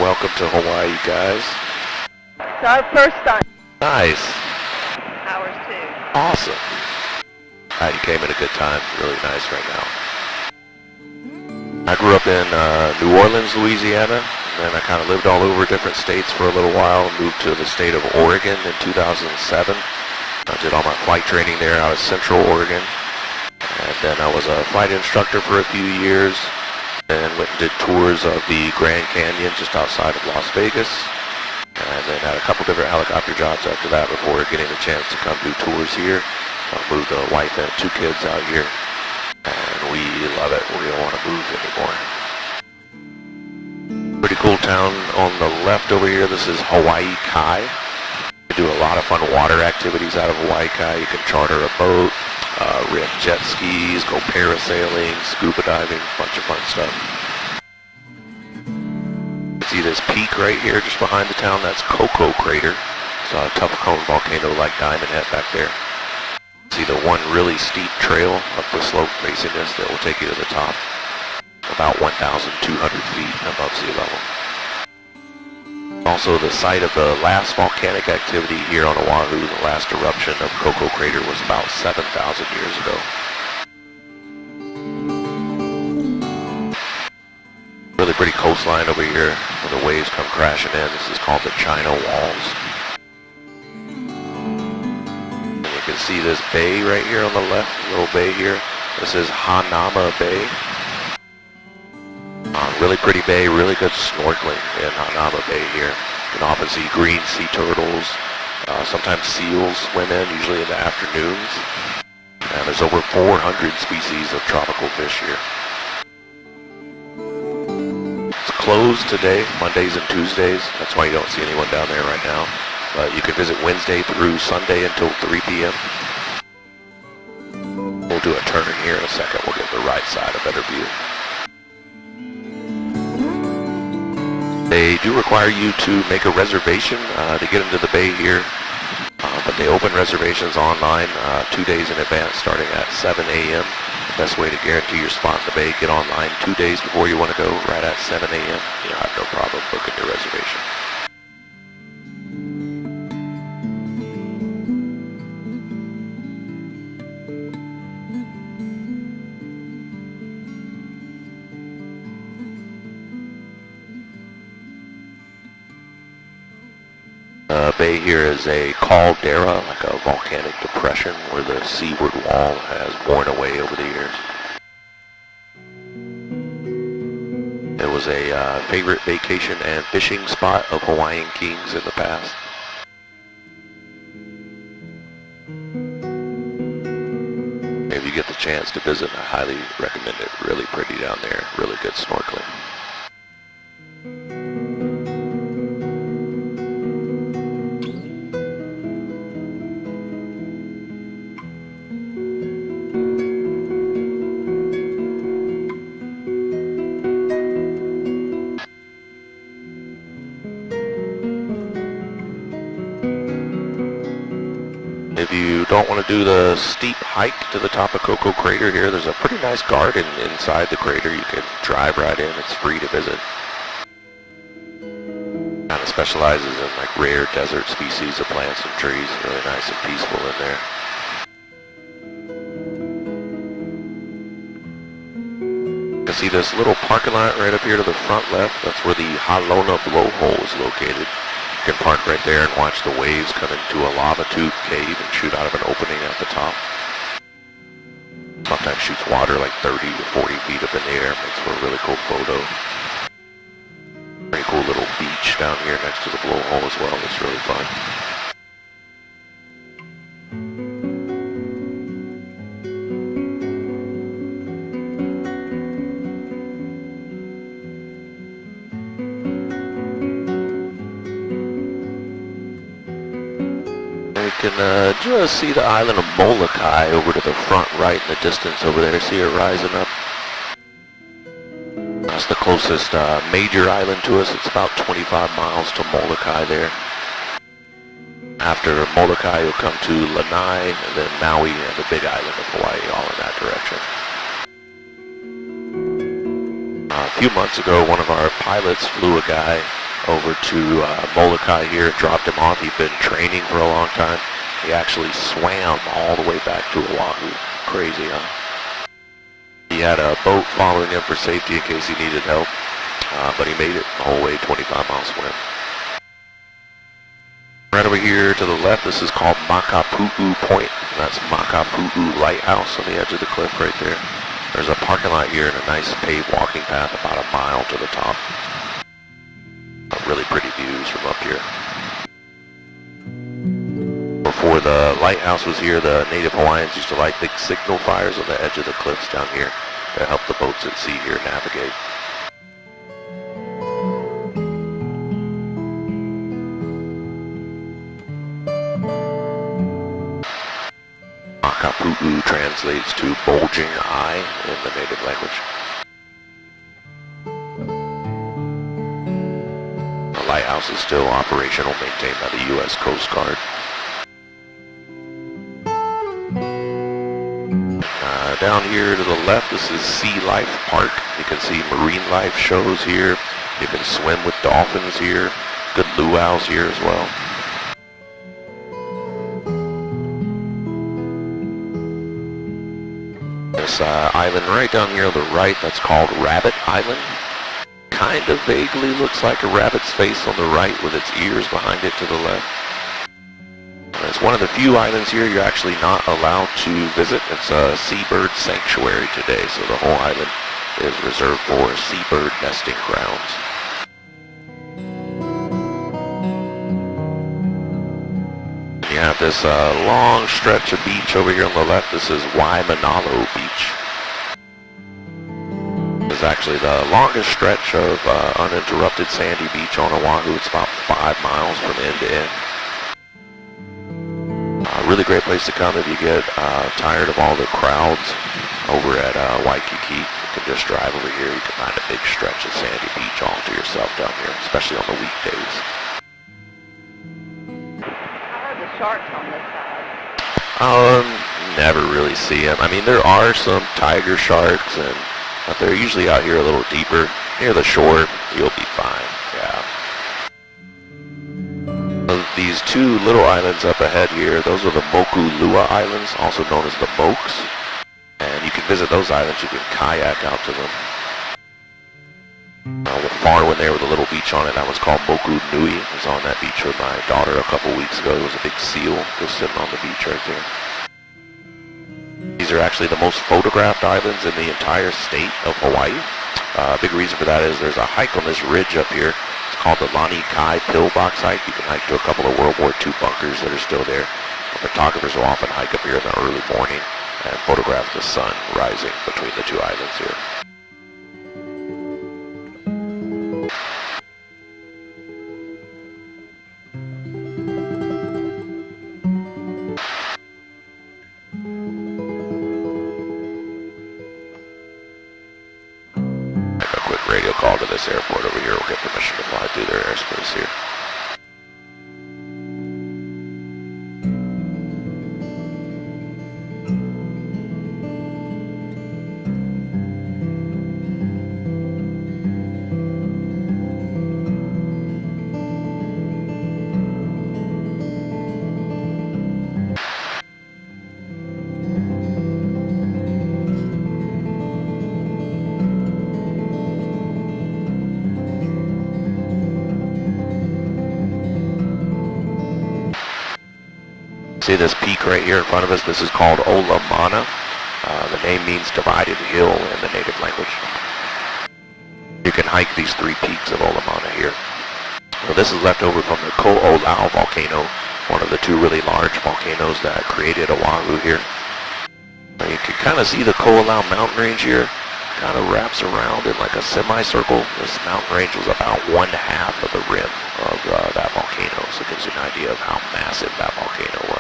welcome to Hawaii, guys. It's our first time. Nice. Ours too. Awesome. You came at a good time. Really nice right now. I grew up in New Orleans, Louisiana, and I kind of lived all over different states for a little while. Moved to the state of Oregon in 2007. I did all my flight training there out of Central Oregon. And then I was a flight instructor for a few years. And went and did tours of the Grand Canyon just outside of Las Vegas. And then had a couple different helicopter jobs after that before getting the chance to come do tours here. I moved the wife and 2 kids out here. And we love it. We don't want to move anymore. Pretty cool town on the left over here. This is Hawaii Kai. We do a lot of fun water activities out of Hawaii Kai. You can charter a boat, rent jet skis, go parasailing, scuba diving, a bunch of fun stuff. See this peak right here just behind the town? That's Coco Crater. It's a tough cone volcano like Diamond Head back there. See the one really steep trail up the slope facing this that will take you to the top. About 1,200 feet above sea level. Also the site of the last volcanic activity here on Oahu. The last eruption of Coco Crater was about 7,000 years ago. Really pretty coastline over here where the waves come crashing in. This is called the China Walls. And you can see this bay right here on the left, little bay here. This is Hanama Bay. Really pretty bay, really good snorkeling in Hanama Bay here. You can often see green sea turtles. Sometimes seals swim in, usually in the afternoons. And there's over 400 species of tropical fish here. Closed today, Mondays and Tuesdays. That's why you don't see anyone down there right now. But you can visit Wednesday through Sunday until 3 p.m. We'll do a turn here in a second. We'll get the right side, a better view. They do require you to make a reservation to get into the bay here. But they open reservations online 2 days in advance starting at 7 a.m. Best way to guarantee your spot in the bay, get online 2 days before you want to go, right at 7 a.m. You'll have no problem booking your reservation. Bay here is a caldera, like a volcanic depression where the seaward wall has worn away over the years. It was a favorite vacation and fishing spot of Hawaiian kings in the past. If you get the chance to visit, I highly recommend it. Really pretty down there, really good snorkeling. If you don't want to do the steep hike to the top of Coco Crater here, there's a pretty nice garden inside the crater. You can drive right in. It's free to visit. Kind of specializes in like rare desert species of plants and trees. Really nice and peaceful in there. You can see this little parking lot right up here to the front left. That's where the Halona blowhole is located. You can park right there and watch the waves come into a lava tube cave and shoot out of an opening at the top. Sometimes shoots water like 30 to 40 feet up in the air. Makes for a really cool photo. Pretty cool little beach down here next to the blowhole as well. It's really fun. You can just see the island of Molokai over to the front right in the distance over there. See it rising up? That's the closest major island to us. It's about 25 miles to Molokai there. After Molokai, you'll come to Lanai, and then Maui and the big island of Hawaii, all in that direction. A few months ago, one of our pilots flew a guy over to Molokai here, dropped him off. He'd been training for a long time. He actually swam all the way back to Oahu. Crazy, huh? He had a boat following him for safety in case he needed help, but he made it the whole way, 25 mile swim. Right over here to the left, this is called Makapu'u Point. That's Makapu'u Lighthouse on the edge of the cliff right there. There's a parking lot here and a nice paved walking path about a mile to the top. Really pretty views from up here. Before the lighthouse was here, the native Hawaiians used to light big signal fires on the edge of the cliffs down here to help the boats at sea here navigate. Makapu'u translates to bulging eye in the native language. The lighthouse is still operational, maintained by the U.S. Coast Guard. Down here to the left, this is Sea Life Park. You can see marine life shows here. You can swim with dolphins here. Good luau's here as well. This island right down here on the right, that's called Rabbit Island. Kind of vaguely looks like a rabbit's face on the right with its ears behind it to the left. It's one of the few islands here you're actually not allowed to visit. It's a seabird sanctuary today, so the whole island is reserved for seabird nesting grounds. You have this long stretch of beach over here on the left. This is Waimanalo Beach. It's actually the longest stretch of uninterrupted sandy beach on Oahu. It's about 5 miles from end to end. Really great place to come if you get tired of all the crowds over at Waikiki. You can just drive over here. You can find a big stretch of sandy beach all to yourself down here, especially on the weekdays. How are the sharks on this side? Never really see them. I mean, there are some tiger sharks, but they're usually out here a little deeper. Near the shore, you'll be fine, yeah. These two little islands up ahead here, those are the Mokulua Islands, also known as the Mokes. And you can visit those islands, you can kayak out to them. The far one there with a little beach on it, that was called Moku Nui. I was on that beach with my daughter a couple weeks ago. There was a big seal just sitting on the beach right there. These are actually the most photographed islands in the entire state of Hawaii. Big reason for that is there's a hike on this ridge up here. It's called the Lani Kai Pillbox hike. You can hike to a couple of World War II bunkers that are still there. Photographers will often hike up here in the early morning and photograph the sun rising between the two islands here. Radio call to this airport over here. We'll get permission to fly through their airspace here. See this peak right here in front of us? This is called Olamana. The name means divided hill in the native language. You can hike these 3 peaks of Olamana here. Well, this is left over from the Ko'olau volcano, one of the 2 really large volcanoes that created Oahu here. You can kind of see the Ko'olau mountain range here. Kind of wraps around in like a semicircle. This mountain range was about 1/2 of the rim of that volcano, so it gives you an idea of how massive that volcano was.